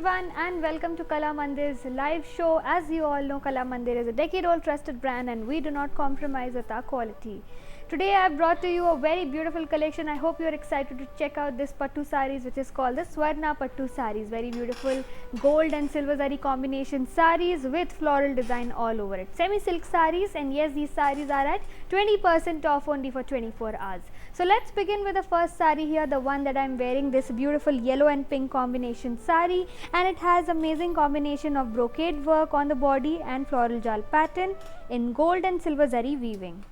everyone and welcome to Kala Mandir's live show. As you all know, Kala Mandir is a decade-old trusted brand and we do not compromise with our quality. Today I have brought to you a very beautiful collection. I hope you are excited to check out this Pattu sarees, which is called the Swarna Pattu sarees. Very beautiful gold and silver zari combination sarees with floral design all over it. Semi-silk sarees, and yes, these sarees are at 20% off only for 24 hours. So let's begin with the first saree here, the one that I am wearing, this beautiful yellow and pink combination saree, and it has amazing combination of brocade work on the body and floral jal pattern in gold and silver zari weaving.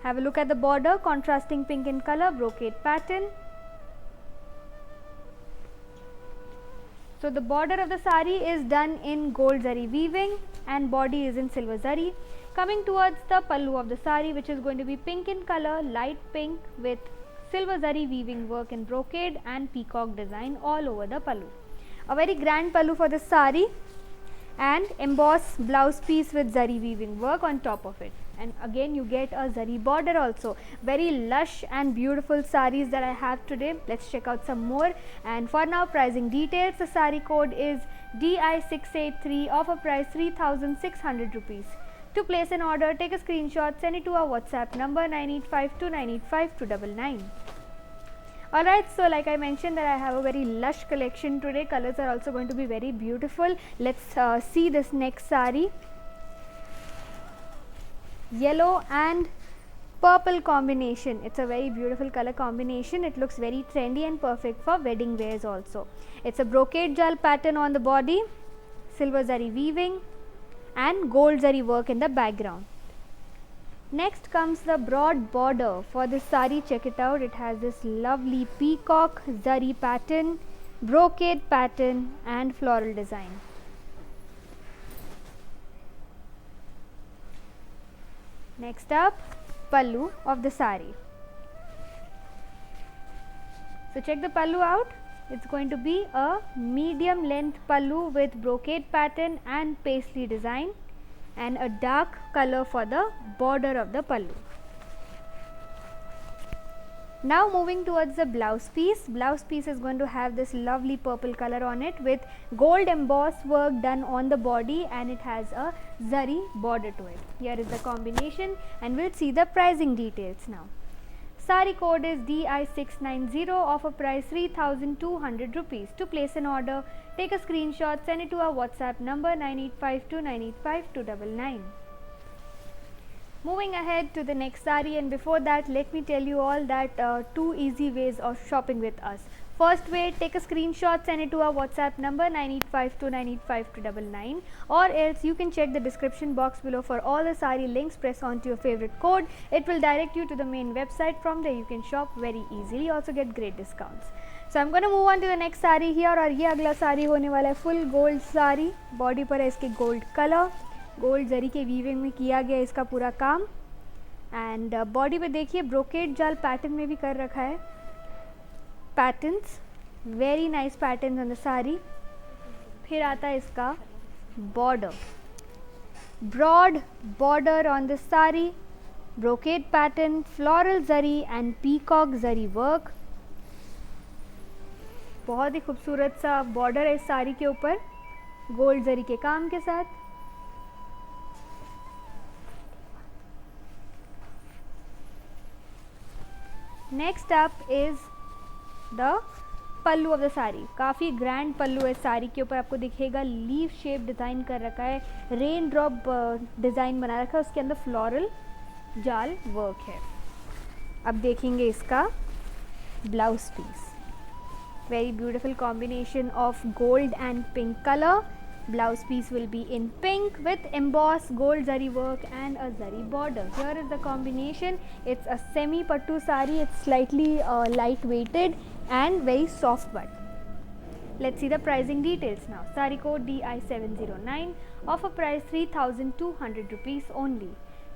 Have a look at the border, contrasting pink in color, brocade pattern. So the border of the saree is done in gold zari weaving and body is in silver zari. Coming towards the pallu of the saree, which is going to be pink in color, light pink with silver zari weaving work in brocade and peacock design all over the pallu. A very grand pallu for the saree and embossed blouse piece with zari weaving work on top of it. And again you get a zari border also. Very lush and beautiful sarees that I have today. Let's check out some more. And for now, pricing details, the saree code is DI683, offer price 3,600 rupees. To place an order, take a screenshot, send it to our WhatsApp number 9852985299. Alright, so like I mentioned that I have a very lush collection today. Colors are also going to be very beautiful. Let's see this next saree. Yellow and purple combination. It's a very beautiful color combination. It looks very trendy and perfect for wedding wears also. It's a brocade jal pattern on the body, silver zari weaving and gold zari work in the background. Next comes the broad border for this saree. Check it out. It has this lovely peacock zari pattern, brocade pattern and floral design. Next up, pallu of the saree. So check the pallu out. It's going to be a medium length pallu with brocade pattern and paisley design and a dark color for the border of the pallu. Now moving towards the blouse piece. Blouse piece is going to have this lovely purple color on it with gold embossed work done on the body and it has a zari border to it. Here is the combination and we'll see the pricing details now. Saree code is DI690, offer price 3,200 rupees. To place an order, take a screenshot, send it to our WhatsApp number 9852985299. Moving ahead to the next saree, and before that let me tell you all that two easy ways of shopping with us. First way, take a screenshot, send it to our WhatsApp number 9852985299, or else you can check the description box below for all the saree links. Press on to your favorite code. It will direct you to the main website. From there you can shop very easily, also get great discounts. So I'm going to move on to the next saree here, और ये अगला saree होने वाला है full gold saree. Body पर है इसके gold color, gold zari के वीविंग में किया गया इसका पूरा काम एंड बॉडी पे देखिए ब्रोकेड जाल पैटर्न में भी कर रखा है patterns. Very nice patterns on the sari. फिर आता है इसका border, broad border on the sari, brocade pattern, floral zari and peacock zari work. बहुत ही खूबसूरत सा बॉर्डर है इस साड़ी के ऊपर गोल्ड जरी के काम के साथ. Next up is the pallu of the sari. काफ़ी ग्रैंड पल्लू है साड़ी के ऊपर. आपको दिखेगा लीफ शेप डिज़ाइन कर रखा है, रेन ड्रॉप डिज़ाइन बना रखा है, उसके अंदर फ्लोरल जाल वर्क है. अब देखेंगे इसका blouse piece. Very beautiful combination of gold and pink colour. Blouse piece will be in pink with embossed gold zari work and a zari border. Here is the combination. It's a semi pattu saree. It's slightly light weighted and very soft bud. Let's see the pricing details now. Saree code DI709, offer price 3,200 rupees only.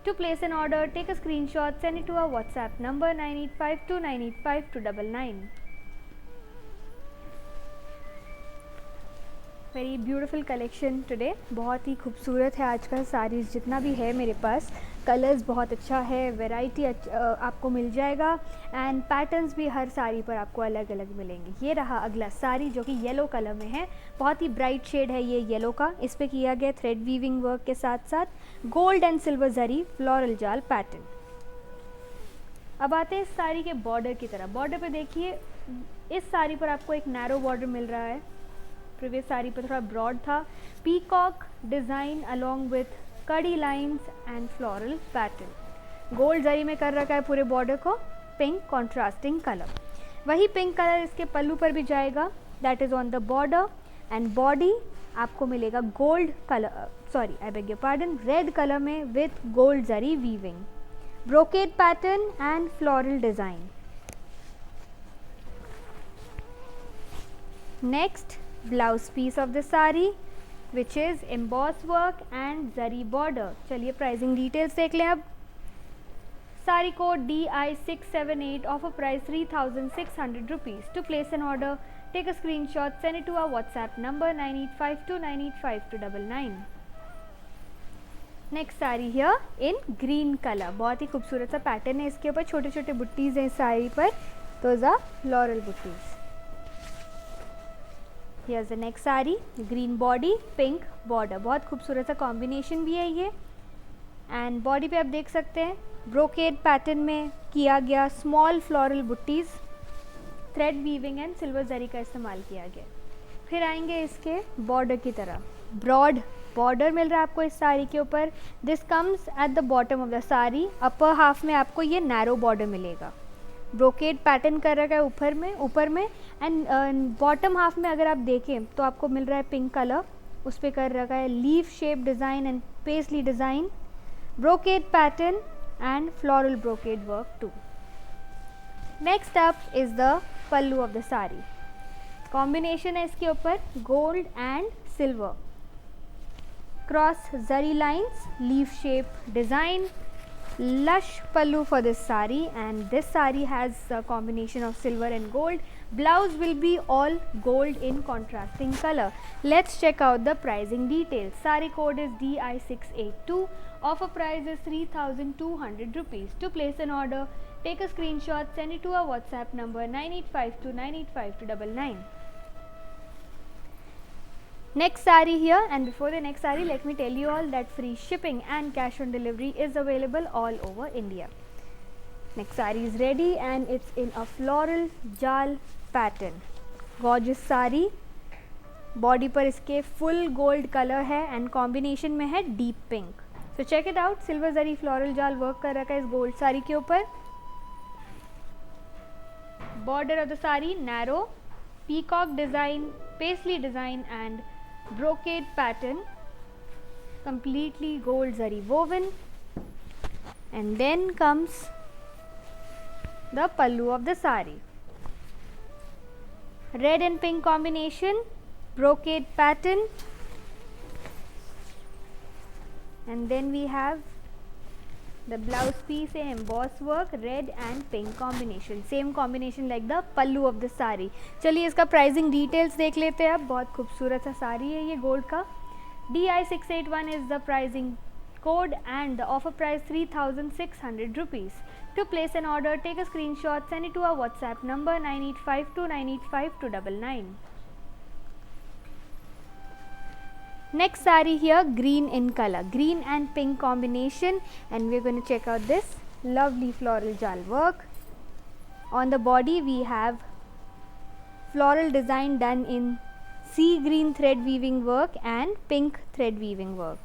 To place an order, take a screenshot, send it to our WhatsApp number 9852985299. Very beautiful collection today, बहुत ही खूबसूरत है आज का साड़ीज़ जितना भी है मेरे पास। कलर्स बहुत अच्छा है, वैरायटी आपको मिल जाएगा एंड पैटर्न्स भी हर साड़ी पर आपको अलग अलग मिलेंगे। ये रहा अगला साड़ी जो कि येलो कलर में है, बहुत ही ब्राइट शेड है ये येलो का। इस पर किया गया थ्रेड वीविंग वर्क के साथ साथ gold and silver zari floral जाल पैटर्न। अब आते हैं इस साड़ी के बॉर्डर की तरफ। बॉर्डर पे देखिए, इस साड़ी पर आपको एक नैरो बॉर्डर मिल रहा है, प्रीवियस साड़ी पर थोड़ा ब्रॉड था। पीकॉक डिज़ाइन अलोंग विथ कड़ी lines and floral pattern. Gold zari में कर रखा है पूरे बॉर्डर को, पिंक कॉन्ट्रास्टिंग कलर। वही पिंक कलर इसके पल्लू पर भी जाएगा, that is on the border. And body आपको मिलेगा gold colour, sorry I beg your pardon, red colour में with gold zari weaving, brocade pattern and floral design. Next blouse piece of the sari which is emboss work and zari border. चलिए pricing details देख लें अब। Sari code DI678, offer price 3600 rupees. To place an order take a screenshot, send it to our WhatsApp number 9852985299। Next sari here in green colour, बहुत ही खूबसूरत सा pattern है इसके ऊपर, छोटे छोटे बुट्टीज़ हैं इस साड़ी पर, दोज आर फ्लोरल बुट्टीज़। Here's the next sari, green body pink border, बहुत खूबसूरत सा कॉम्बिनेशन भी है ये। एंड बॉडी पे आप देख सकते हैं ब्रोकेड पैटर्न में किया गया स्मॉल फ्लोरल बुट्टीज़, thread weaving and silver zari का इस्तेमाल किया गया। फिर आएंगे इसके बॉर्डर की तरफ, ब्रॉड बॉर्डर मिल रहा है आपको इस साड़ी के ऊपर। This comes at the bottom of the sari, upper half में आपको ये नैरो बॉर्डर मिलेगा, ब्रोकेड पैटर्न कर रखा है ऊपर में एंड बॉटम हाफ में अगर आप देखें तो आपको मिल रहा है पिंक कलर, उस पर कर रखा है leaf shape design and paisley design, brocade pattern and floral brocade work too. Next up is the pallu of the sari. Combination है इसके ऊपर gold and silver, cross zari lines, leaf shape design, lush pallu for this saree, and this saree has a combination of silver and gold. Blouse will be all gold in contrasting color. Let's check out the pricing details. Saree code is DI682, offer price is 3200 rupees. To place an order take a screenshot, send it to our WhatsApp number 9852985299. Next saree here, and before the next saree let me tell you all that free shipping and cash on delivery is available all over India. Next saree is ready and it's in a floral jal pattern. Gorgeous saree, body पर इसके full gold color है and combination में है deep pink. So check it out, silver zari floral jal work कर रखा है इस gold saree के ऊपर। Border of the saree narrow, peacock design, paisley design and brocade pattern, completely gold zari woven. And then comes the pallu of the saree, red and pink combination, brocade pattern, and then we have the blouse piece in emboss work, red and pink combination, same combination like the pallu of the saree. चलिए इसका pricing details देख लेते हैं अब। बहुत खूबसूरत सा साड़ी है ये गोल्ड का। DI681 is the pricing code and the offer price 3600 rupees. To place an order take a screenshot, send it to our WhatsApp number 9852985299. Next saree here, green in color, green and pink combination, and we're going to check out this lovely floral jal work. On the body we have floral design done in sea green thread weaving work and pink thread weaving work.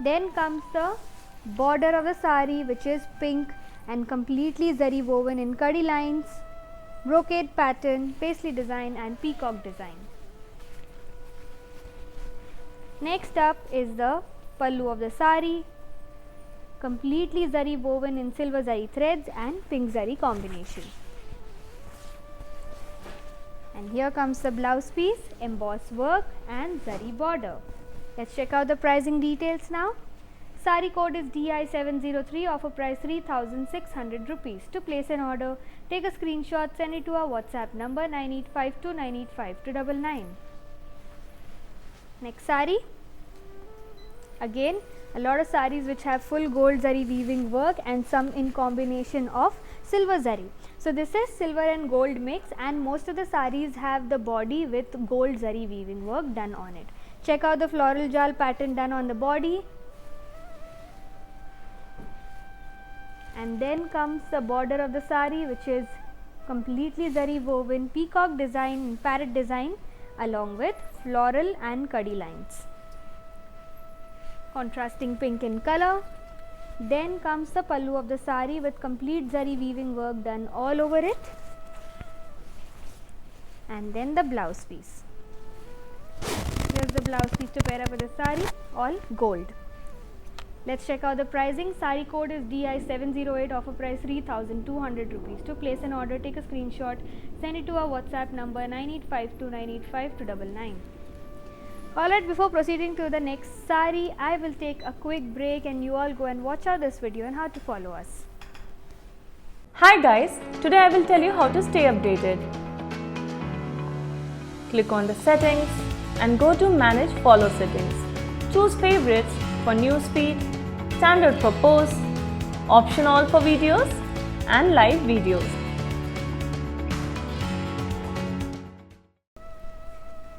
Then comes the border of the saree which is pink and completely zari woven in kadi lines, brocade pattern, paisley design and peacock design. Next up is the pallu of the saree, completely zari woven in silver zari threads and pink zari combination. And here comes the blouse piece, emboss work and zari border. Let's check out the pricing details now. Saree code is DI703, offer price 3600 rupees. To place an order take a screenshot, send it to our WhatsApp number 9852985299. Next sari, again a lot of saris which have full gold zari weaving work and some in combination of silver zari. So this is silver and gold mix, and most of the saris have the body with gold zari weaving work done on it. Check out the floral jal pattern done on the body. And then comes the border of the sari, which is completely zari woven peacock design, parrot design, along with floral and kadi lines, contrasting pink in color. Then comes the pallu of the sari with complete zari weaving work done all over it, and then the blouse piece. Here's the blouse piece to pair up with the sari, all gold. Let's check out the pricing. Sari code is DI708, offer price 3,200 rupees. To place an order, take a screenshot, send it to our WhatsApp number 9852985299. Alright, before proceeding to the next sari, I will take a quick break and you all go and watch out this video and how to follow us. Hi guys, today I will tell you how to stay updated. Click on the settings and go to manage follow settings. Choose favorites for newsfeed, standard for posts, option all for videos and live videos.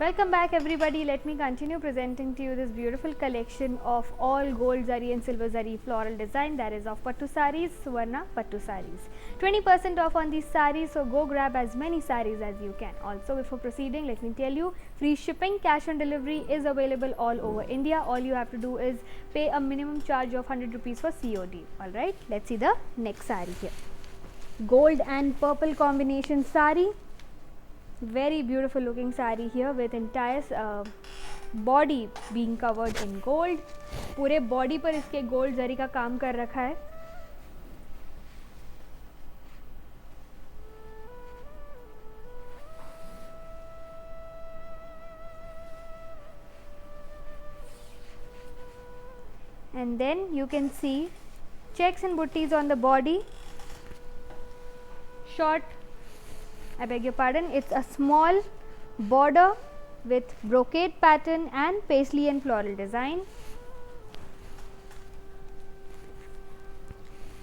Welcome back everybody. Let me continue presenting to you this beautiful collection of all gold zari and silver zari floral design, that is of Pattu saris, Suvarna Pattu saris. 20% off on these saris, so go grab as many saris as you can. Also, before proceeding, let me tell you, free shipping, cash on delivery is available all over India. All you have to do is pay a minimum charge of 100 rupees for COD. Alright, let's see the next sari here. Gold and purple combination sari. Very beautiful looking sari here with entire body being covered in gold. पूरे body पर इसके gold जरी का काम कर रखा है. And then you can see checks and buttis on the body. Short, I beg your pardon, it's a small border with brocade pattern and paisley and floral design.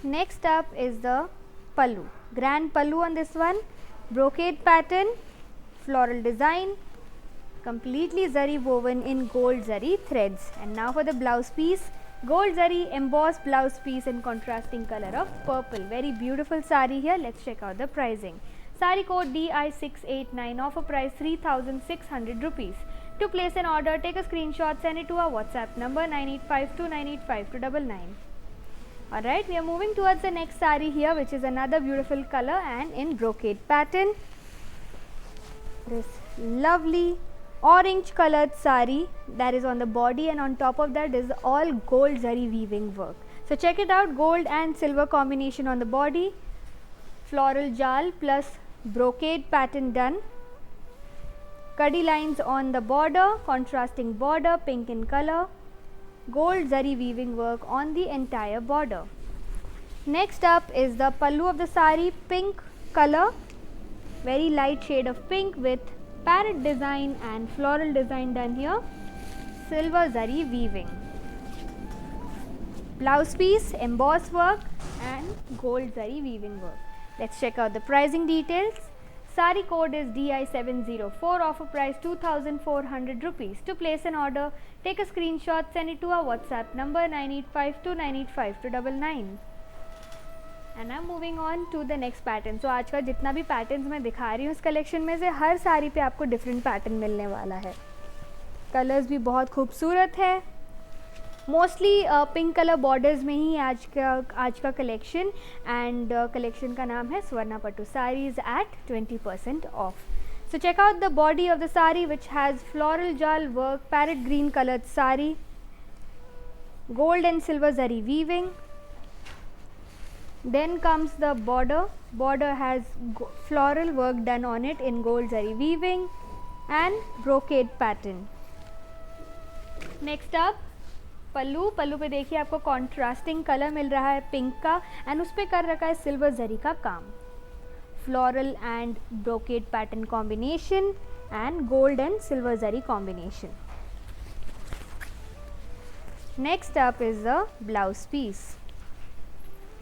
Next up is the pallu, grand pallu on this one, brocade pattern, floral design, completely zari woven in gold zari threads. And now for the blouse piece, gold zari embossed blouse piece in contrasting color of purple. Very beautiful sari here. Let's check out the pricing. Sari code DI689, offer price 3,600 rupees. To place an order, take a screenshot, send it to our WhatsApp number 9852985299. Alright, we are moving towards the next sari here, which is another beautiful color and in brocade pattern. This lovely orange colored sari that is on the body, and on top of that is all gold zari weaving work. So check it out, gold and silver combination on the body, floral jal plus brocade pattern done, kadi lines on the border, contrasting border, pink in color, gold zari weaving work on the entire border. Next up is the pallu of the sari, pink color, very light shade of pink with parrot design and floral design done here, silver zari weaving. Blouse piece, embossed work and gold zari weaving work. Let's check out the pricing details. Sari code is DI704, offer price 2,400 rupees. To place an order, take a screenshot, send it to our WhatsApp number 9852985299. And I'm moving on to the next pattern. So आज का जितना भी patterns मैं दिखा रही हूँ इस collection में से हर साड़ी पे आपको different pattern मिलने वाला है. Colors भी बहुत खूबसूरत है. मोस्टली पिंक कलर बॉर्डर्स में ही आज का कलेक्शन, एंड कलेक्शन का नाम है Swarna Pattu saris at 20% off. So check out the body of the sari which has floral जाल work, parrot green coloured sari, gold and silver zari weaving. Then comes the border has floral work done on it in gold zari weaving and brocade pattern. Next up पल्लू पे देखिए आपको contrasting colour मिल रहा है pink का, and उस पर कर रखा है सिल्वर जरी का काम, floral and brocade pattern combination and gold and silver zari combination. Next up is the blouse piece.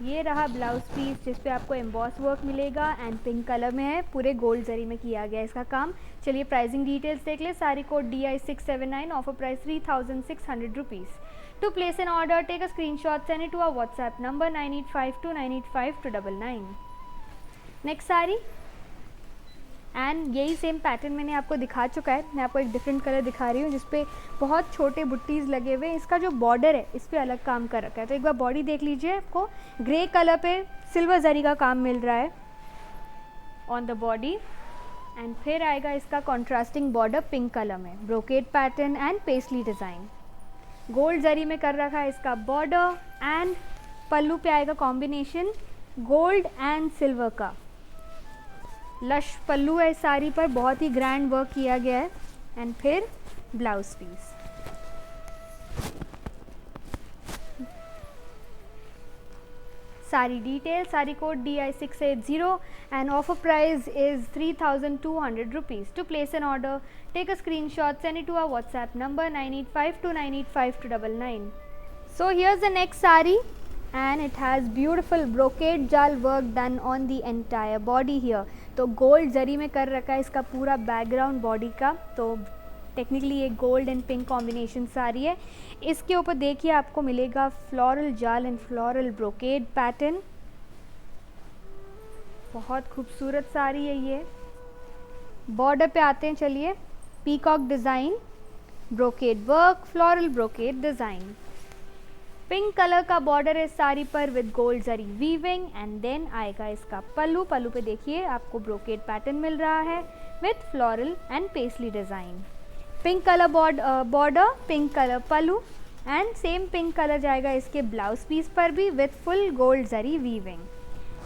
ये रहा ब्लाउज पीस जिस पे आपको एम्बॉस वर्क मिलेगा एंड पिंक कलर में है, पूरे गोल्ड जरी में किया गया इसका काम। चलिए प्राइसिंग डिटेल्स देख ले। Sari code DI679, offer price 3600 rupees. To place an order take a screenshot, send it to our WhatsApp number 9852985299। Next sari and यही सेम पैटर्न मैंने आपको दिखा चुका है। मैं आपको एक डिफरेंट कलर दिखा रही हूँ जिसपे बहुत छोटे बुट्टीज़ लगे हुए हैं। इसका जो बॉर्डर है इस पर अलग काम कर रखा है। तो एक बार बॉडी देख लीजिए, आपको ग्रे कलर पे सिल्वर जरी का काम मिल रहा है ऑन द बॉडी एंड फिर आएगा इसका कॉन्ट्रास्टिंग बॉर्डर पिंक कलर में, brocade pattern and paisley design. Gold zari में कर रखा है इसका बॉर्डर एंड पल्लू पे आएगा कॉम्बिनेशन गोल्ड एंड सिल्वर का। लश पल्लू है इस साड़ी पर, बहुत ही ग्रैंड वर्क किया गया है एंड फिर blouse piece. Sari detail, sari code DI680 and offer price is 3200 rupees. To place an order take a screenshot, send it to our WhatsApp number 9852985299। So here's the next saree and it has beautiful brocade jal work done on the entire body here। तो gold zari में कर रखा है इसका पूरा background body का। तो technically ये gold and pink combination sari है। इसके ऊपर देखिए आपको मिलेगा फ्लोरल जाल एंड फ्लोरल ब्रोकेड पैटर्न। बहुत खूबसूरत साड़ी है ये। बॉर्डर पे आते हैं, चलिए। Peacock design, brocade work, floral brocade design. Pink colour का बॉर्डर है साड़ी पर with gold zari weaving and then आएगा इसका पल्लू। पल्लू पे देखिए आपको ब्रोकेड पैटर्न मिल रहा है with floral and paisley design. Pink colour border, pink colour pallu and same pink colour जाएगा इसके ब्लाउज पीस पर भी with full gold zari weaving.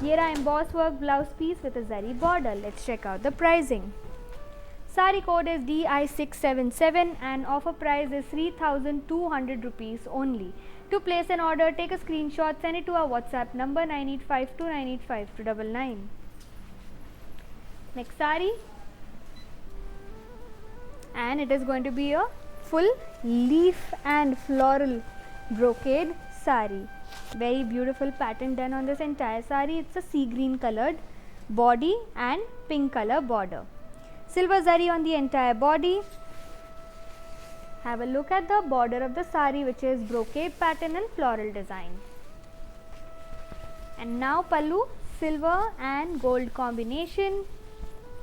ये रहा emboss work blouse piece with a zari border. Let's check out the pricing. Sari code is DI677 and offer price is 3200 rupees only. To place an order, take a screenshot, send it to our WhatsApp number 9852985299. Next sari, and it is going to be a full leaf and floral brocade sari. Very beautiful pattern done on this entire sari. It's a sea green colored body and pink color border. Silver zari on the entire body. Have a look at the border of the sari which is brocade pattern and floral design. And now pallu, silver and gold combination.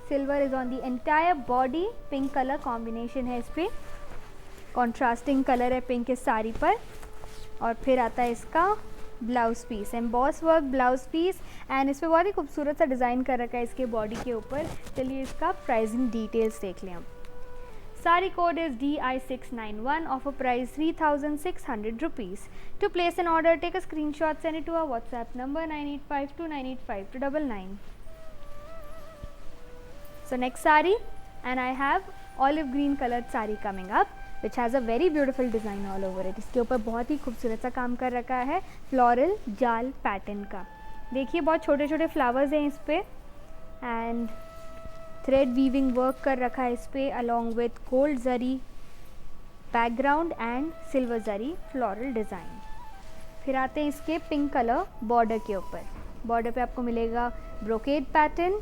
Silver is on the entire body, pink color combination है इस पे, contrasting color है pink इस साड़ी पर। और फिर आता है इसका blouse piece, emboss work blouse piece and इस पर बहुत ही खूबसूरत सा डिज़ाइन कर रखा है इसके बॉडी के ऊपर। चलिए इसका प्राइसिंग डिटेल्स देख लें हम। Sari code is DI691, offer price 3600 rupees. To place an order take a screenshot, send it to our WhatsApp number 9852985299। So next saree and I have olive green colored saree coming up which has a very beautiful design all over it। इसके ऊपर बहुत ही खूबसूरत सा काम कर रखा है फ्लोरल जाल पैटर्न का। देखिए बहुत छोटे छोटे फ्लावर्स हैं इस पे एंड थ्रेड वीविंग वर्क कर रखा है इस पे along with gold zari background and silver zari floral design. फिर आते हैं इसके पिंक कलर बॉर्डर के ऊपर। बॉर्डर पे आपको मिलेगा ब्रोकेड पैटर्न,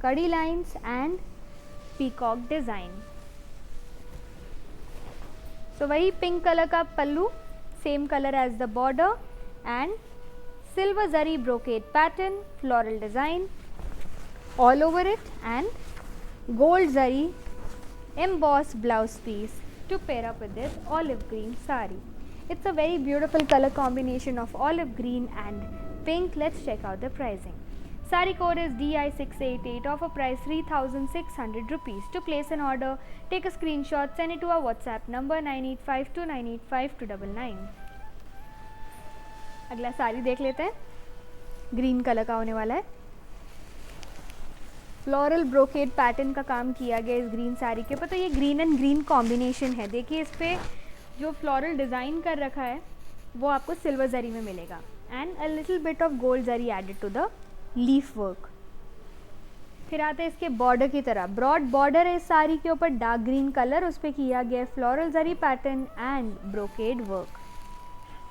कड़ी lines and peacock design. So वही पिंक कलर का pallu, same colour as the border and silver zari brocade pattern, floral design all over it and gold zari embossed blouse piece to pair up with this olive green saree. It's a very beautiful color combination of olive green and pink. Let's check out the pricing. Saree code is DI688, offer price 3600 rupees. To place an order, take a screenshot, send it to our WhatsApp number 9852985299. अगला साड़ी देख लेते हैं, green colour का होने वाला है। Floral brocade pattern का काम किया गया इस ग्रीन साड़ी के ऊपर। तो ये ग्रीन एंड ग्रीन कॉम्बिनेशन है। देखिए इस पे जो फ्लोरल डिज़ाइन कर रखा है वो आपको सिल्वर जरी में मिलेगा and a little bit of gold zari added to the leaf work. फिर आते हैं इसके बॉर्डर की तरह। ब्रॉड बॉर्डर है इस साड़ी के ऊपर, डार्क ग्रीन कलर, उस पर किया गया floral zari pattern and brocade work.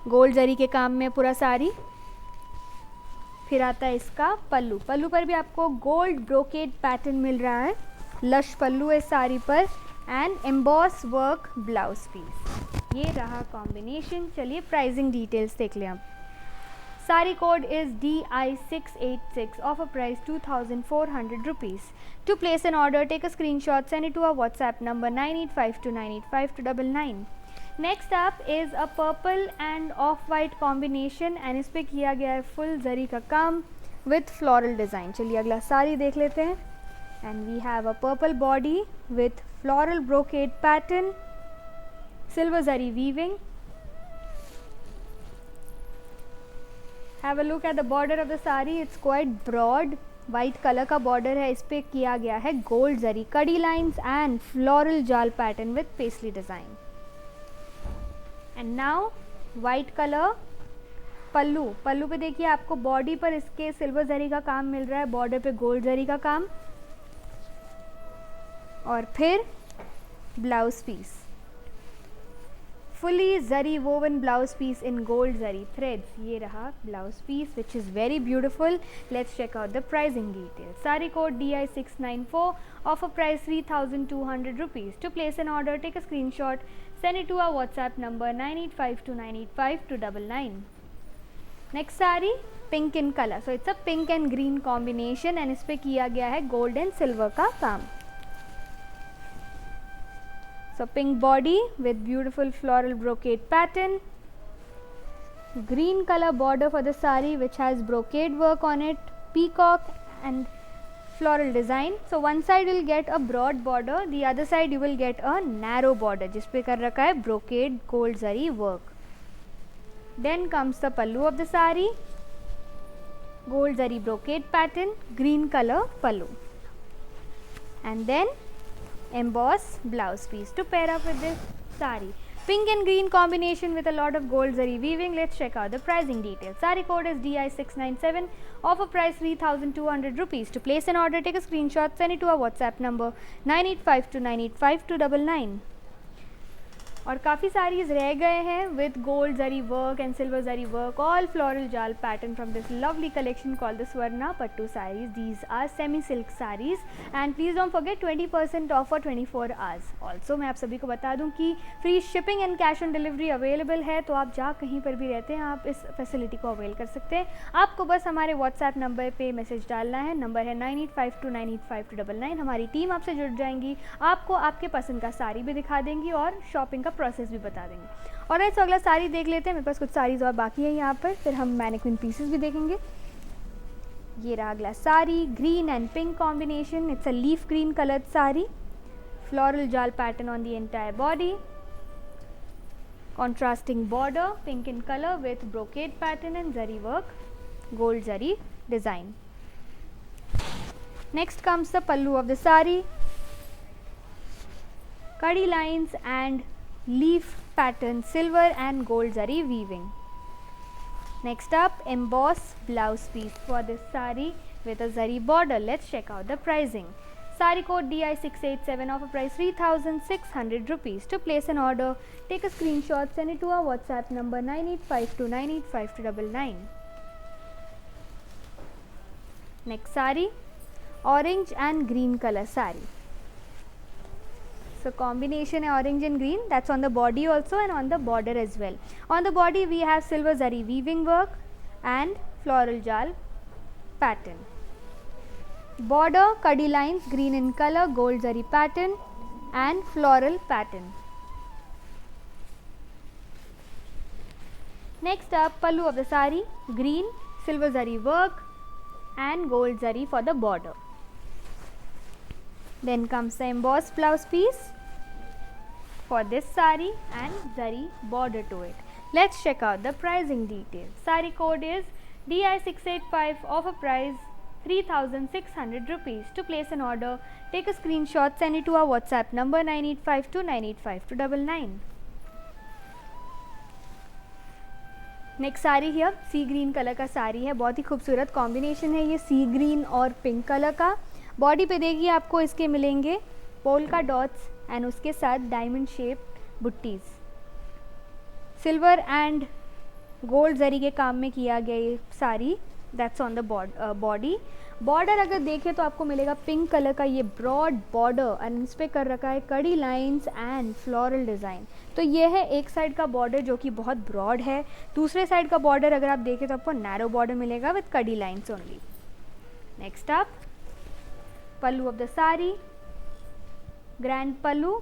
Gold zari के काम में पूरा साड़ी। फिर आता है इसका पल्लू। पल्लू पर भी आपको गोल्ड ब्रोकेड पैटर्न मिल रहा है, लश पल्लू है साड़ी पर and emboss work blouse piece. ये रहा कॉम्बिनेशन। चलिए प्राइसिंग डिटेल्स देख लें अब। Sari code is DI686, offer price 2400 rupees. To place an order, take a screenshot, send it to our WhatsApp number 9852985299. Next up is a purple end of white combination and इस पर किया गया है full जरी का काम विथ फ्लोरल डिज़ाइन। चलिए अगला साड़ी देख लेते हैं। And we have a purple body with floral brocade pattern, silver zari weaving. Have a look at the border of the sari, it's quite broad, white colour का बॉर्डर है, इस पर किया गया है गोल्ड जरी, कड़ी लाइन्स एंड फ्लोरल जाल pattern with paisley design. And now white colour pallu. Pallu पे देखिए आपको बॉडी पर इसके सिल्वर जरी का काम मिल रहा है, बॉर्डर पे गोल्ड जरी का काम, और फिर blouse piece, fully zari woven blouse piece in gold zari threads. ये रहा blouse piece which is very beautiful. Let's check out the pricing details. Sari code DI694, offer price 3200 rupees. To place an order, take a screenshot, send it to our WhatsApp number 9852985299. Next sari pink in colour, so it's a pink and green combination and इस पे किया गया है gold and silver का काम। So pink body with beautiful floral brocade pattern, green color border for the sari which has brocade work on it, peacock and floral design. So one side will get a broad border, the other side you will get a narrow border जिस पे कर रखा है brocade gold zari work. Then comes the pallu of the sari, gold zari brocade pattern, green color pallu, and then emboss blouse piece to pair up with this sari. Pink and green combination with a lot of gold zari weaving. Let's check out the pricing details. Sari code is DI697, offer price 3200 rupees. To place an order, take a screenshot, send it to our WhatsApp number 9852985299. और काफ़ी सारीज रह गए हैं with gold zari work and silver zari work, all floral जाल pattern from this lovely collection called the Swarna Pattu saris. These are semi silk saris and please don't forget 20% off for 24 hours. Also मैं आप सभी को बता दूं कि free shipping and cash on delivery available है, तो आप जहाँ कहीं पर भी रहते हैं आप इस फैसिलिटी को अवेल कर सकते हैं. आपको बस हमारे व्हाट्सएप नंबर पे मैसेज डालना है, नंबर है 9852985299. हमारी टीम आपसे जुड़ जाएंगी, आपको आपके पसंद का साड़ी भी दिखा देंगी और शॉपिंग का प्रोसेस भी बता देंगे. और तो अगला साड़ी देख लेते हैं. मेरे पास कुछ साड़ीज़ और बाकी है यहाँ पर, फिर हम मैनिक्विन पीसेस भी देखेंगे. ये रहा अगला sari, green and pink combination. It's a leaf green coloured sari, floral जाल pattern on the entire body, contrasting border, pink in color with brocade pattern and zari work, gold zari design. Next comes the pallu of the sari, kadi lines and leaf pattern, silver and gold zari weaving. Next up, emboss blouse piece for this sari with a zari border. Let's check out the pricing. Sari code DI687, offer price 3600 rupees. To place an order, take a screenshot, send it to our WhatsApp number 9852985299. Next sari, orange and green color sari. So combination है orange and green, that's on the body also and on the border as well. On the body we have silver zari weaving work and floral jal pattern. Border kadi lines, green in color, gold zari pattern and floral pattern. Next up, pallu of the sari, green, silver zari work and gold zari for the border. Then comes the embossed blouse piece for this sari and zari border to it. Let's check out the pricing details. Sari code is DI685, offer price 3600 rupees. To place an order, take a screenshot, send it to our WhatsApp number 9852985299. Next sari है सी green colour का साड़ी है, बहुत ही खूबसूरत combination है ये सी green और pink colour का. बॉडी पे देखिए आपको इसके मिलेंगे पोल्का डॉट्स एंड उसके साथ diamond shape buttis, silver and gold zari के काम में किया गया ये sari, that's on the body. Border अगर देखें तो आपको मिलेगा पिंक कलर का ये ब्रॉड बॉर्डर, एंड इस पर कर रखा है कड़ी लाइंस एंड फ्लोरल डिज़ाइन। तो ये है एक साइड का बॉर्डर जो कि बहुत ब्रॉड है, दूसरे साइड का बॉर्डर अगर आप देखें तो आपको नैरो बॉर्डर मिलेगा विद कड़ी लाइंस ओनली। नेक्स्ट आप pallu of the sari, grand pallu,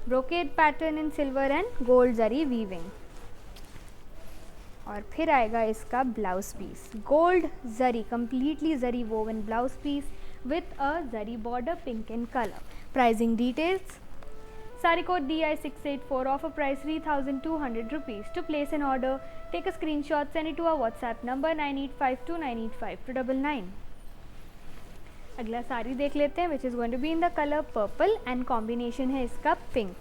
brocade pattern in silver and gold zari weaving. और फिर आएगा इसका blouse piece, gold zari completely zari woven blouse piece with a zari border pink in colour. Pricing details, sari code DI684, offer price 3200 rupees. To place an order, take a screenshot, send it to our WhatsApp number 9852985299. अगला साड़ी देख लेते हैं which is going to be in the colour purple and combination है इसका pink,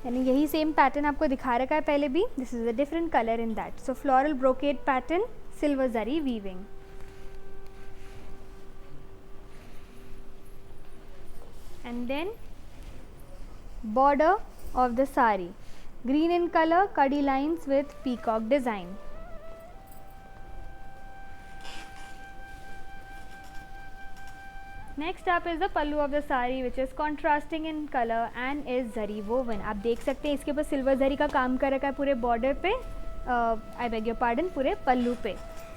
यानी यही same pattern आपको दिखा रखा है पहले भी, this is a different colour in that. So floral brocade pattern, silver zari weaving. And then border of the sari, green in colour, kadi lines with peacock design. Next up is the pallu of the saree which is contrasting in color and is zari woven। आप देख सकते हैं इसके ऊपर silver zari का काम कर रखा है पूरे बॉर्डर पे, आई बेग योर पार्डन, पूरे पल्लू पे,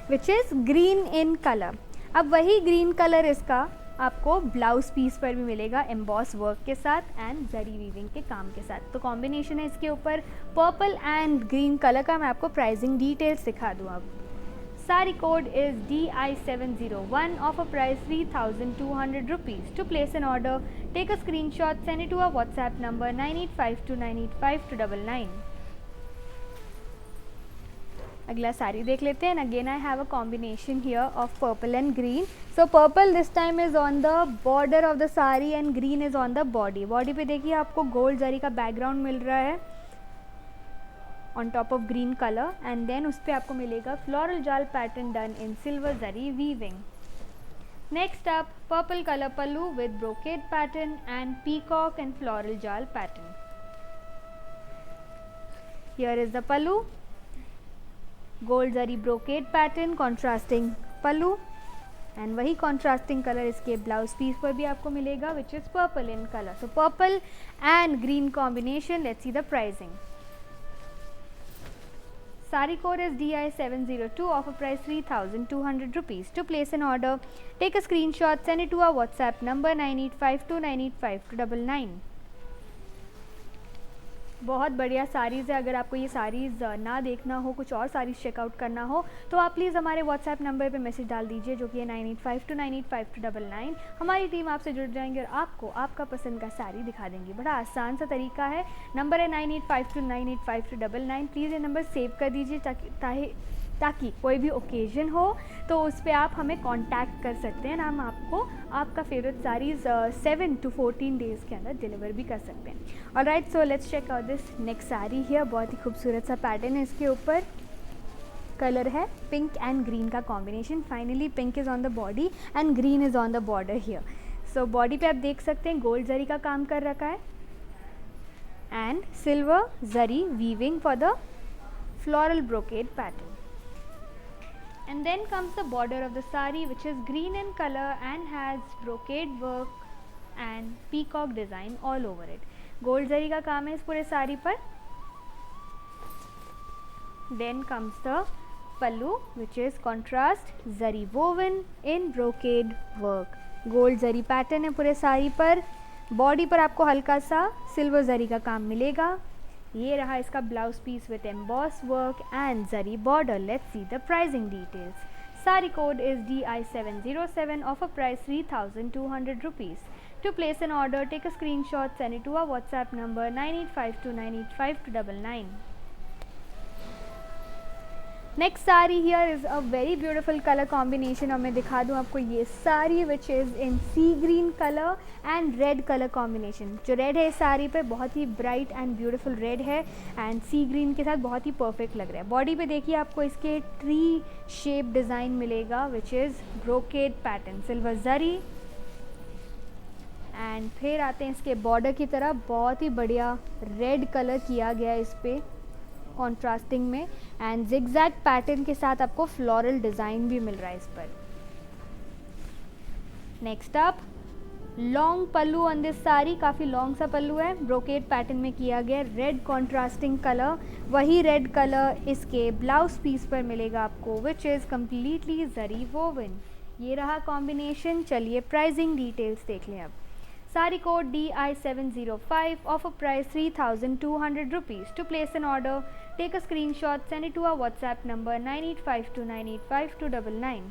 which is green in colour. अब वही ग्रीन कलर इसका आपको ब्लाउज पीस पर भी मिलेगा एम्बॉस वर्क के साथ एंड जरी वीविंग के काम के साथ। तो कॉम्बिनेशन है इसके ऊपर पर्पल एंड ग्रीन कलर का। मैं आपको प्राइसिंग डिटेल्स दिखा दूँ अब। Sari code is DI701, offer price 3200 rupees. To place an order, take a screenshot, send it to our WhatsApp number 9852985299. अगला साड़ी देख लेते हैं। Again I have a combination here of purple and green. So purple this time is on the border of the sari and green is on the body. Body पे देखिए आपको gold जरी का background मिल रहा है on top of green colour, and then उस पर आपको मिलेगा फ्लोरल जाल pattern done in silver zari weaving. Next up purple colour pallu with brocade pattern and peacock and floral जाल pattern. Here is the pallu, gold zari brocade pattern, contrasting pallu, and वही contrasting colour इसके blouse piece पर भी आपको मिलेगा which is purple in colour. So purple and green combination. Let's see the pricing. Sari code is DI702, offer price 3200 rupees. To place an order, take a screenshot, send it to our WhatsApp number 9852985299. बहुत बढ़िया साड़ीज़ है। अगर आपको ये साड़ीज़ ना देखना हो, कुछ और साड़ीज़ चेकआउट करना हो, तो आप प्लीज़ हमारे व्हाट्सएप नंबर पे मैसेज डाल दीजिए जो कि है 9852985299। हमारी टीम आपसे जुड़ जाएंगे और आपको आपका पसंद का साड़ी दिखा देंगी। बड़ा आसान सा तरीका है। नंबर है 9852985299। प्लीज़ ये नंबर सेव कर दीजिए ताकि कोई भी ओकेजन हो तो उस पर आप हमें कांटेक्ट कर सकते हैं। हम आपको आपका फेवरेट साड़ीज़ 7 to 14 डेज़ के अंदर डिलीवर भी कर सकते हैं। Alright, so let's check out this next sari here. बहुत ही खूबसूरत सा पैटर्न है इसके ऊपर। कलर है पिंक एंड ग्रीन का combination. Finally pink is on the body and green is on the border here. So body पे आप देख सकते हैं गोल्ड जरी का काम कर रखा है and silver zari weaving for the floral brocade pattern. And then comes the border of the sari which is green in color and has brocade work and peacock design all over it. Gold zari का काम है इस पूरे साड़ी पर. Then comes the pallu which is contrast zari woven in brocade work. Gold zari pattern है पूरे साड़ी पर. Body पर आपको हल्का सा सिल्वर जरी का काम मिलेगा. ये रहा इसका blouse piece with emboss work and zari border. Let's see the pricing details. Sari code is DI707, offer price 3200 rupees. To place an order, take a screenshot, send it to our WhatsApp number 9852985299. Next sari here is a very beautiful colour combination और मैं दिखा दूँ आपको ये sari which is in sea green colour and red colour combination. जो red है इस साड़ी पे बहुत ही ब्राइट एंड ब्यूटिफुल रेड है एंड सी ग्रीन के साथ बहुत ही परफेक्ट लग रहा है. बॉडी पे देखिए आपको इसके ट्री शेप डिज़ाइन मिलेगा which is brocade pattern, silver zari and फिर आते हैं इसके बॉर्डर की तरफ। बहुत ही बढ़िया रेड कलर किया गया है इस पे कॉन्ट्रास्टिंग में, एंड जिगजैग पैटर्न के साथ आपको फ्लोरल डिज़ाइन भी मिल रहा है इस पर। Next up, long pallu on this sari, काफ़ी लॉन्ग सा पल्लू है, ब्रोकेड पैटर्न में किया गया, रेड कॉन्ट्रास्टिंग कलर। वही रेड कलर इसके ब्लाउज पीस पर मिलेगा आपको, which is completely zari woven. ये रहा कॉम्बिनेशन। चलिए प्राइसिंग डिटेल्स देख लें अब। Sari code DI705, offer price 3200 rupees. To place an order, take a screenshot, send it to our WhatsApp number 9852985299।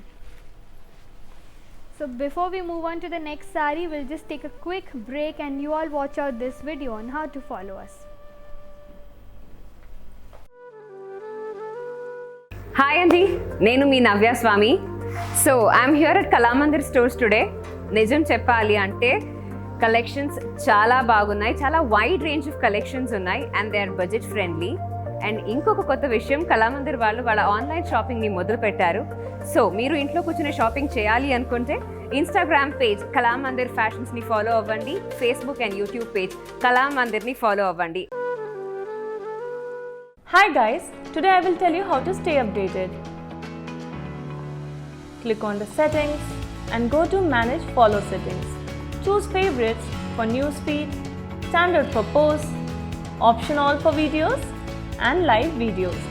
So before we move on to the next sari, we'll just take a quick break and you all watch out this video on how to follow us. Hi అండి, నేను మీ Navya Swamy. So I'm here at Kalamandir stores today. నిజం చెప్పాలి అంటే collections చాలా బాగున్నాయి, చాలా wide range of collections ఉన్నాయి and they are budget friendly. And ఇంకొక కొత్త విషయం, కళామందిర్ వాళ్ళు వాళ్ళ ఆన్లైన్ షాపింగ్ని మొదలు పెట్టారు. సో మీరు ఇంట్లో కూర్చుని షాపింగ్ చేయాలి అనుకుంటే ఇన్స్టాగ్రామ్ పేజ్ కళామందిర్ ఫ్యాషన్స్ని ఫాలో అవ్వండి, ఫేస్బుక్ అండ్ యూట్యూబ్ పేజ్ కళామందిర్ని ఫాలో అవ్వండి. Hi guys, today I will tell you how to stay updated. Click on the settings and go to manage follow settings. Choose favorites for newsfeed, standard for posts, option all for videos and live videos.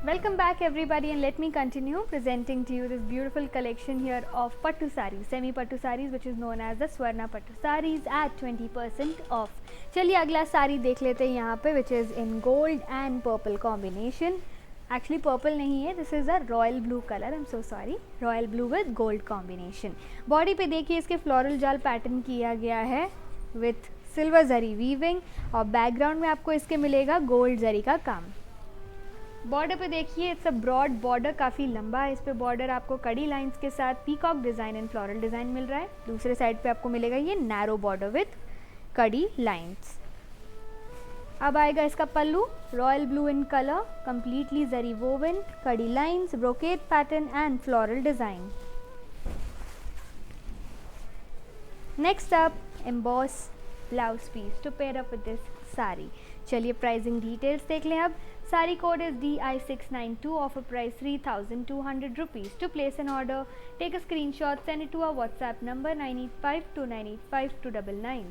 Welcome back everybody, and let me continue presenting to you this beautiful collection here of pattu sarees, semi pattu sarees, which is known as the Swarna pattu sarees at 20% off. चलिए अगला साड़ी देख लेते हैं यहाँ पे, which is in gold and purple combination. Actually purple नहीं है, this is a royal blue color, I'm so sorry, royal blue with gold combination. Body पे देखिए इसके फ्लोरल जाल पैटर्न किया गया है with सिल्वर जरी वीविंग, और बैकग्राउंड में आपको इसके मिलेगा गोल्ड जरी का काम। बॉर्डर पे देखिए इट्स अ ब्रॉड बॉर्डर, काफ़ी लंबा है। इस पे बॉर्डर आपको कड़ी लाइंस के साथ peacock design and floral design मिल रहा है। दूसरे साइड पे आपको मिलेगा ये नैरो बॉर्डर विथ कड़ी लाइंस। अब आएगा इसका pallu, royal blue in colour, completely zari woven, kadi lines, brocade pattern and floral design. Next up, emboss blouse piece to pair up with this sari. चलिए प्राइसिंग डिटेल्स देख लें अब। Sari code is DI692, offer price 3200 rupees. To place an order, take a screenshot, send it to our WhatsApp number 9852985299।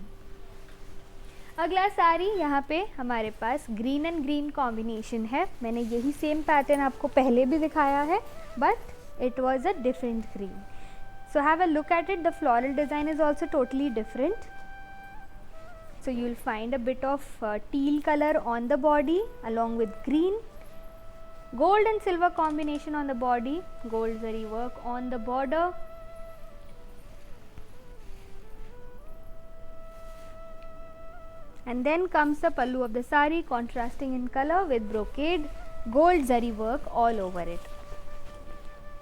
अगला साड़ी यहाँ पे हमारे पास green and green combination है। मैंने यही सेम पैटर्न आपको पहले भी दिखाया है, but it was a different green. So have a look at it. The floral design is also totally different. So you will find a bit of teal color on the body along with green. Gold and silver combination on the body, gold zari work on the border. And then comes the pallu of the sari, contrasting in color with brocade, gold zari work all over it.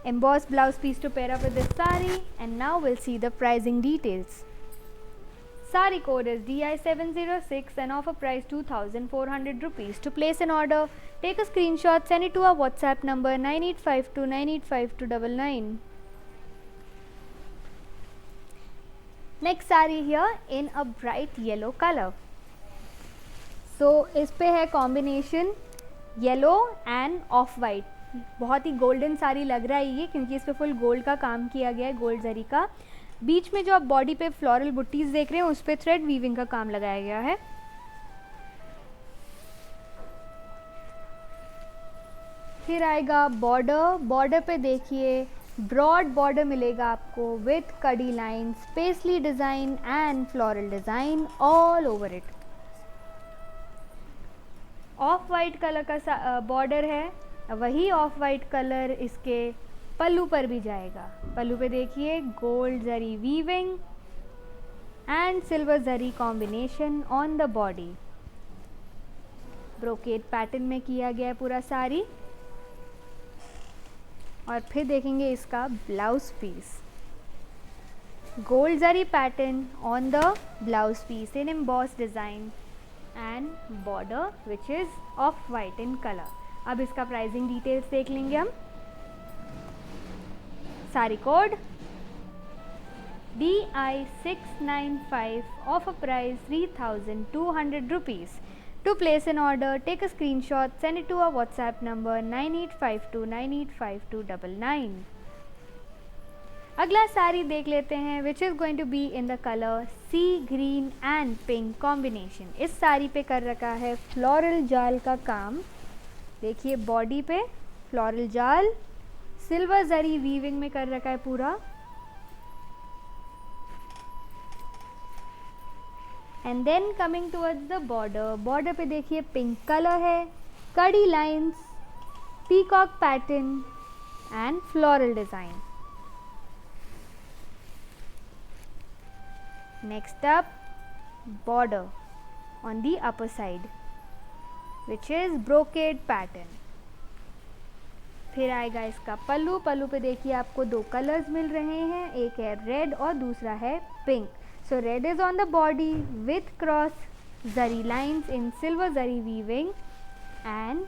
Embossed blouse piece to pair up with this sari, and now we'll see the pricing details. Sari code is DI706 and offer price 2400 rupees. To place an order, take a screenshot, send it to our WhatsApp number 9852985299. Next sari here in a bright yellow color. So इस पे है combination yellow end of white. बहुत ही golden sari लग रहा है ये, क्योंकि इस पे फुल गोल्ड का काम किया गया है, गोल्ड जरी का. बीच में जो आप बॉडी पे फ्लोरल बुट्टीज देख रहे हैं उस पे थ्रेड वीविंग का काम लगाया गया है. फिर आएगा बॉर्डर. बॉर्डर पे देखिए ब्रॉड बॉर्डर मिलेगा आपको विथ कड़ी lines, paisley design and floral design all over it. Of white colour का बॉर्डर है, वही ऑफ वाइट कलर इसके पल्लू पर भी जाएगा. पल्लू पे देखिए gold zari weaving and silver zari combination on the body. Brocade pattern में किया गया है पूरा साड़ी. और फिर देखेंगे इसका blouse piece. Gold zari pattern on the blouse piece in emboss design and border which is off white in color. अब इसका प्राइसिंग डिटेल्स देख लेंगे हम। Sari code DI695, offer price 3,200 rupees. To place an order, take a screenshot, send it to our WhatsApp number 9852985299. अगला साड़ी देख लेते हैं which is going to be in the colour sea green and pink combination. इस साड़ी पे कर रखा है floral जाल का काम। देखिए बॉडी पे फ्लोरल जाल, सिल्वर जरी वीविंग में कर रखा है पूरा। And then coming towards the border, border पे देखिए पिंक कलर है, कड़ी lines, peacock pattern and floral design. Next up, border on the upper side which is brocade pattern। फिर आएगा इसका पल्लू। पल्लू पे देखिए आपको दो कलर्स मिल रहे हैं, एक है रेड और दूसरा है pink. So red is on the body with cross zari lines in silver zari weaving and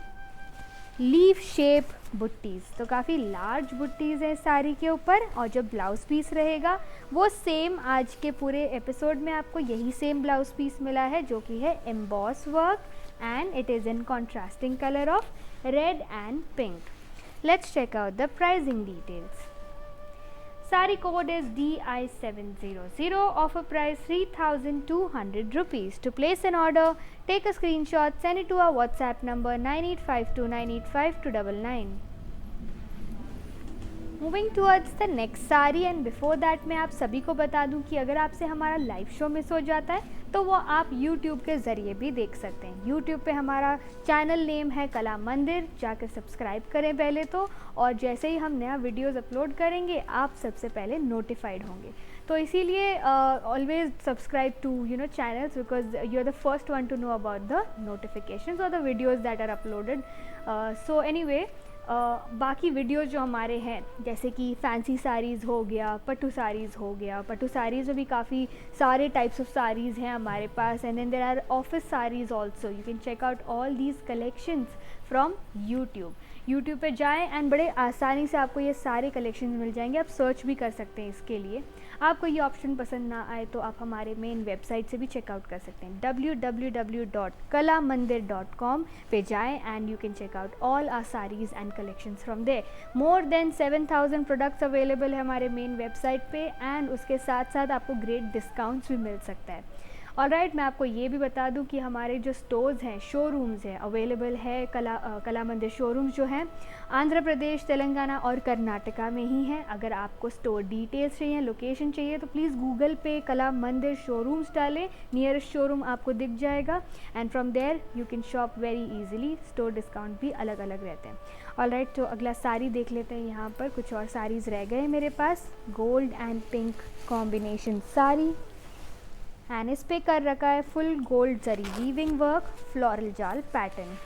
leaf shape buttis. तो काफ़ी लार्ज बुट्टीज़ है साड़ी के ऊपर। और जो ब्लाउज़ पीस रहेगा वो सेम आज के पूरे एपिसोड में आपको यही सेम ब्लाउज़ पीस मिला है, जो कि है emboss work and it is in contrasting colour of red and pink. Let's check out the pricing details. Sari code is DI700, offer price 3,200 rupees. To place an order, take a screenshot, send it to our WhatsApp number 9852985299. Moving towards the next sari and before that मैं आप सभी को बता दूं कि अगर आपसे हमारा लाइव शो मिस हो जाता है तो वो आप YouTube के ज़रिए भी देख सकते हैं। YouTube पे हमारा चैनल नेम है कला मंदिर, जाकर सब्सक्राइब करें पहले तो, और जैसे ही हम नया वीडियोस अपलोड करेंगे आप सबसे पहले नोटिफाइड होंगे। तो इसीलिए always subscribe to channels because you are the first one to know about the notifications और the videos that are uploaded. So anyway, बाकी वीडियोज़ जो हमारे हैं जैसे कि फैंसी साड़ीज़ हो गया, पट्टू साड़ीज़ हो गया, पट्टू साड़ीज़ में भी काफ़ी सारे टाइप्स ऑफ साड़ीज़ हैं हमारे पास। And then there are office saris also. You can check out all these collections from YouTube पे जाएं एंड बड़े आसानी से आपको ये सारे कलेक्शंस मिल जाएंगे। आप सर्च भी कर सकते हैं इसके लिए। आपको ये ऑप्शन पसंद ना आए तो आप हमारे मेन वेबसाइट से भी चेकआउट कर सकते हैं www.kalamandir.com पे जाएं and you can check out all our saris and collections from there. More than 7,000 products available है हमारे मेन वेबसाइट पे एंड उसके साथ साथ आपको ग्रेट डिस्काउंट्स भी मिल सकता है। ऑलराइट, मैं आपको ये भी बता दूं कि हमारे जो स्टोर्स हैं, शोरूम्स हैं, अवेलेबल है कला मंदिर शोरूम्स जो हैं आंध्र प्रदेश, तेलंगाना और कर्नाटका में ही हैं। अगर आपको स्टोर डिटेल्स चाहिए, लोकेशन चाहिए तो प्लीज़ गूगल पे कला मंदिर शोरूम्स डालें, नियरेस्ट शोरूम आपको दिख जाएगा and from there you can shop very easily. Store discount भी अलग अलग रहते हैं। ऑलराइट, तो अगला साड़ी देख लेते हैं। यहाँ पर कुछ और साड़ीज़ रह गए मेरे पास। Gold and pink combination sari and इस पे कर रखा है full gold zari weaving work, floral जाल पैटर्न।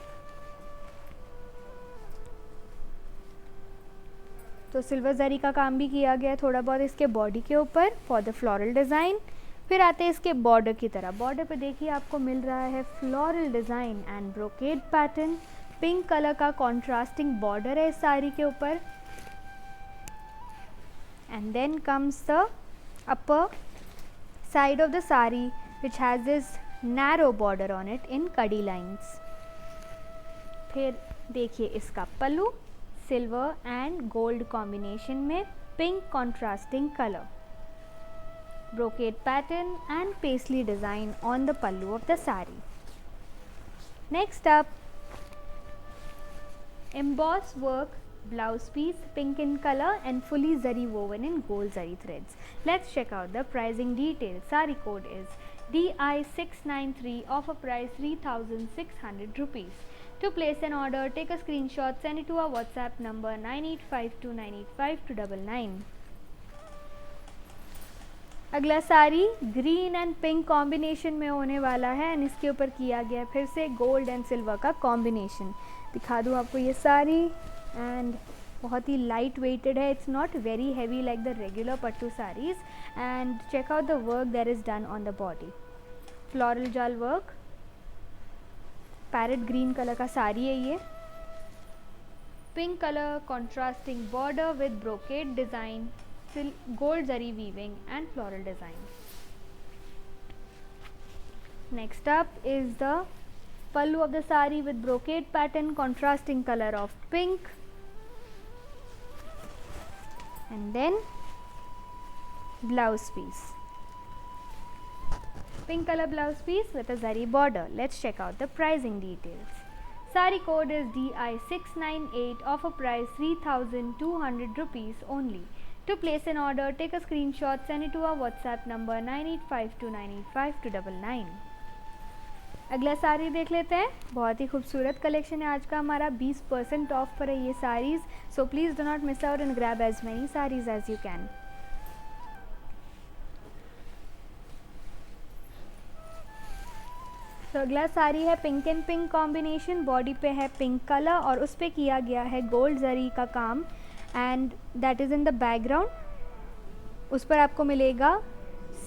तो सिल्वर जरी का काम भी किया गया है थोड़ा बहुत इसके बॉडी के ऊपर फॉर द फ्लोरल डिज़ाइन। फिर आते हैं इसके बॉर्डर की तरफ। बॉर्डर पे देखिए आपको मिल रहा है floral design and brocade pattern. Pink colour का कॉन्ट्रास्टिंग बॉर्डर है इस साड़ी के ऊपर। And then comes the upper side of the sari which has this narrow border on it in kadi lines। फिर देखिए इसका पल्लू सिल्वर एंड गोल्ड कॉम्बिनेशन में, pink contrasting colour, brocade pattern and paisley design on the pallu of the sari. Next up, emboss work blouse piece, pink in color and fully zari woven in gold zari threads. Let's check out the pricing details. Sari code is DI693, offer price 3,600 rupees. To place an order, take a screenshot, send it to our WhatsApp number 9852985299. अगला sari green and pink combination में होने वाला है and इसके ऊपर किया गया फिर से गोल्ड एंड सिल्वर का कॉम्बिनेशन। दिखा दूँ आपको ये साड़ी एंड बहुत ही लाइट वेटेड है। It's not very heavy like the regular pattu saris and check out the work that is done on the body. Floral जाल वर्क, पैरेट ग्रीन कलर का साड़ी है ये pink color contrasting border with brocade design, gold zari weaving and floral design. Next up is the pallu of the sari with brocade pattern contrasting color of pink, and then blouse piece, pink color blouse piece with a zari border. Let's check out the pricing details. Sari code is DI698, offer price 3200 rupees only. To place an order, take a screenshot, send it to our WhatsApp number 9852985299. अगला साड़ी देख लेते हैं. बहुत ही खूबसूरत collection है आज का हमारा. 20% ऑफ पर है ये saris. So please do not miss out and grab as many saris as you can. तो अगला साड़ी है pink and pink combination. Body पे है पिंक कलर और उस पर किया गया है गोल्ड जरी का काम and that is in the background. उस पर आपको मिलेगा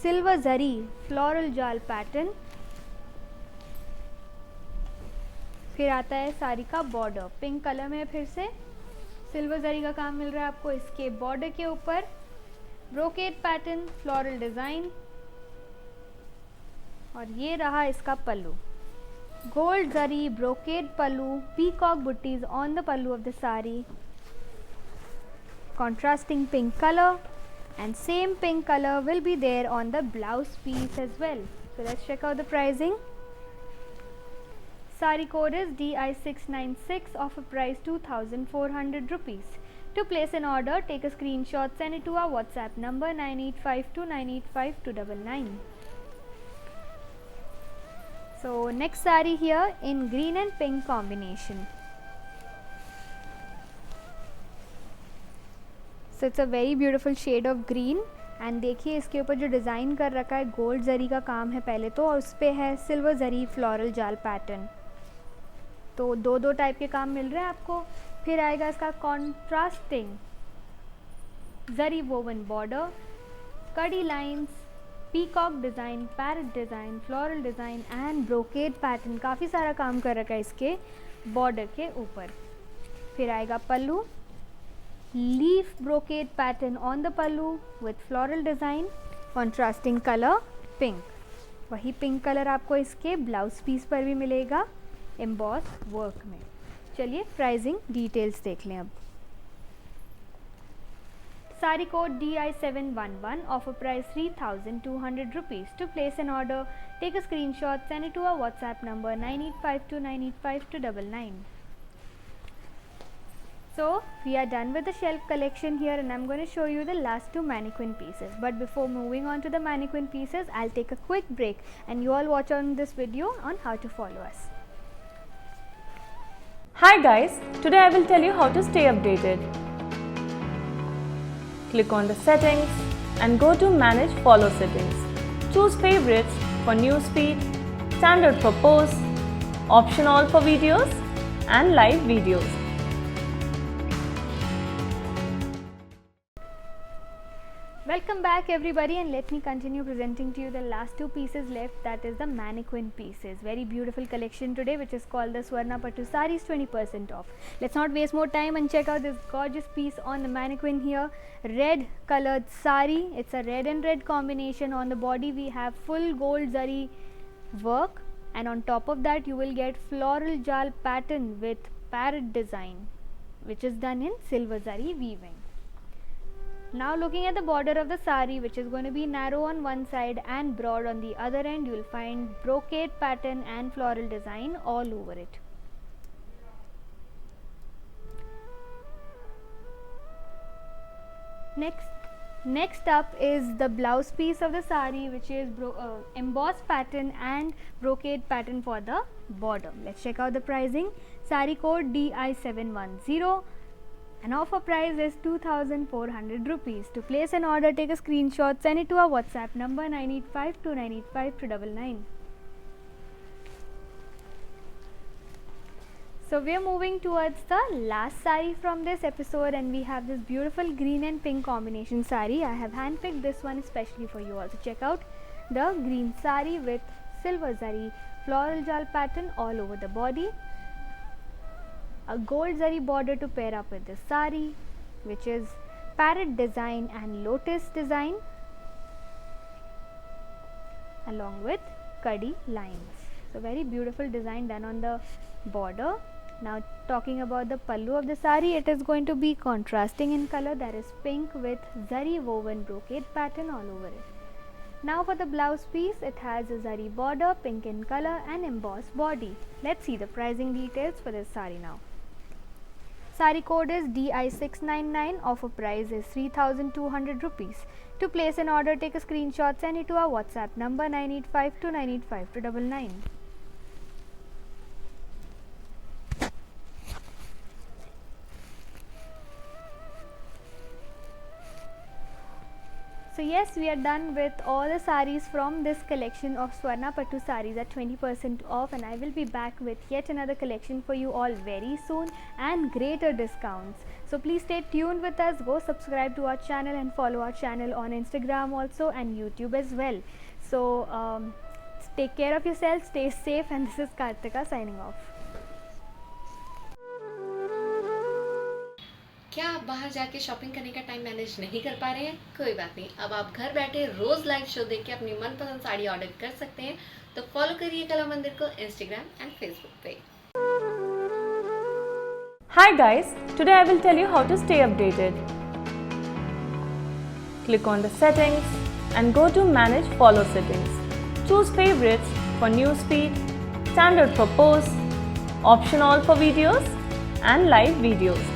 सिल्वर जरी फ्लोरल जाल पैटर्न. फिर आता है साड़ी का बॉर्डर पिंक कलर में. फिर से सिल्वर जरी का काम मिल रहा है आपको. इसके बॉर्डर के ऊपर ब्रोकेड पैटर्न फ्लोरल डिज़ाइन और ये रहा इसका pallu. Gold zari brocade pallu, peacock buttis on the pallu of the sari, contrasting pink color and same pink color will be there on the blouse piece as well. So let's check out the pricing. Sari code is DI696, offer price 2400 rupees. To place an order, take a screenshot, send it to our WhatsApp number 9852985299. So next sari here in green and pink combination. So it's a very beautiful shade of green and देखिए इसके ऊपर जो design कर रखा है gold जरी का काम है पहले तो, और उस पर है सिल्वर जरी फ्लोरल जाल पैटर्न. तो दो टाइप के काम मिल रहे हैं आपको. फिर आएगा इसका कॉन्ट्रास्टिंग जरी वोवन बॉर्डर, कड़ी lines, peacock design, parrot design, floral design and brocade pattern. काफ़ी सारा काम कर रखा है इसके बॉर्डर के ऊपर. फिर आएगा pallu, leaf brocade pattern on the pallu with floral design, contrasting colour pink. वही पिंक कलर आपको इसके ब्लाउज पीस पर भी मिलेगा एम्बॉस वर्क में. चलिए प्राइसिंग डिटेल्स देख लें अब. Sari code DI711, offer price 3200 rupees. To place an order, take a screenshot, send it to our WhatsApp number 9852985299. So we are done with the shelf collection here and I'm going to show you the last two mannequin pieces. But before moving on to the mannequin pieces, I'll take a quick break and you all watch on this video on how to follow us. Hi guys, today I will tell you how to stay updated. Click on the settings and go to manage follow settings. Choose favorites for newsfeed, standard for posts, option all for videos and live videos. Welcome back everybody and let me continue presenting to you the last two pieces left, that is the mannequin pieces. Very beautiful collection today which is called the Swarna Pattu sarees, 20% off. Let's not waste more time and check out this gorgeous piece on the mannequin here. Red colored saree, it's a red and red combination. On the body we have full gold zari work and on top of that you will get floral jal pattern with parrot design which is done in silver zari weaving. Now looking at the border of the sari, which is going to be narrow on one side and broad on the other end, you will find brocade pattern and floral design all over it. Next up is the blouse piece of the sari, which is embossed pattern and brocade pattern for the border. Let's check out the pricing. Sari code DI710. An offer price is 2400 rupees. To place an order, take a screenshot, send it to our WhatsApp number 9852985299. So we are moving towards the last sari from this episode and we have this beautiful green and pink combination sari. I have handpicked this one especially for you all. So check out the green sari with silver zari floral jal pattern all over the body. a gold zari border to pair up with this sari, which is parrot design and lotus design, along with kadi lines. So very beautiful design done on the border. Now talking about the pallu of the sari, it is going to be contrasting in color, that is pink with zari woven brocade pattern all over it. Now for the blouse piece, it has a zari border, pink in color and embossed body. Let's see the pricing details for this sari now. Sari code is DI699, offer price is 3200 rupees. To place an order, take a screenshot, send it to our WhatsApp number 9852985299. So yes, we are done with all the saris from this collection of Swarna Pattu saris at 20% off, and I will be back with yet another collection for you all very soon and greater discounts. So please stay tuned with us, go subscribe to our channel and follow our channel on Instagram also and YouTube as well. So take care of yourself, stay safe, and this is Kartika signing off. क्या आप बाहर जाके shopping करने का time manage नहीं कर पा रहे हैं? कोई बात नहीं, अब आप घर बैठे रोज लाइव शो देख के अपनी मनपसंद साड़ी ऑर्डर कर सकते हैं। तो फॉलो करिए कला मंदिर को इंस्टाग्राम एंड फेसबुक पे। Hi guys, today I will tell you how to stay updated. Click on the settings and go to manage follow settings. Choose favorites for newsfeed, standard for posts, option all for videos and live videos.